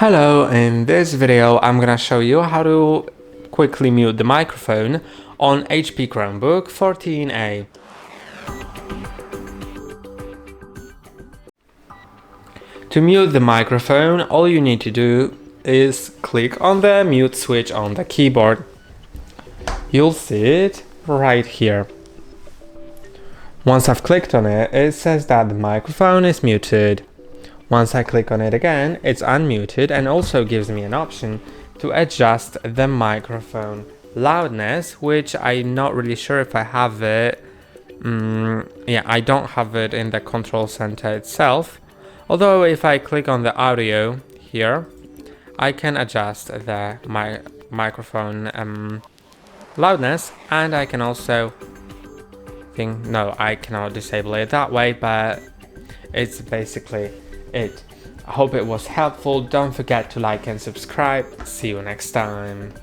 Hello, in this video I'm gonna show you how to quickly mute the microphone on HP Chromebook 14A. To mute the microphone, all you need to do is click on the mute switch on the keyboard. You'll see it right here. Once I've clicked on it, it says that the microphone is muted. Once I click on it again, it's unmuted and also gives me an option to adjust the microphone loudness, which I'm not really sure if I have it. I don't have it in the control center itself. Although if I click on the audio here, I can adjust the microphone loudness, and I can also I cannot disable it that way, but it's basically it. I hope it was helpful. Don't forget to like and subscribe. See you next time.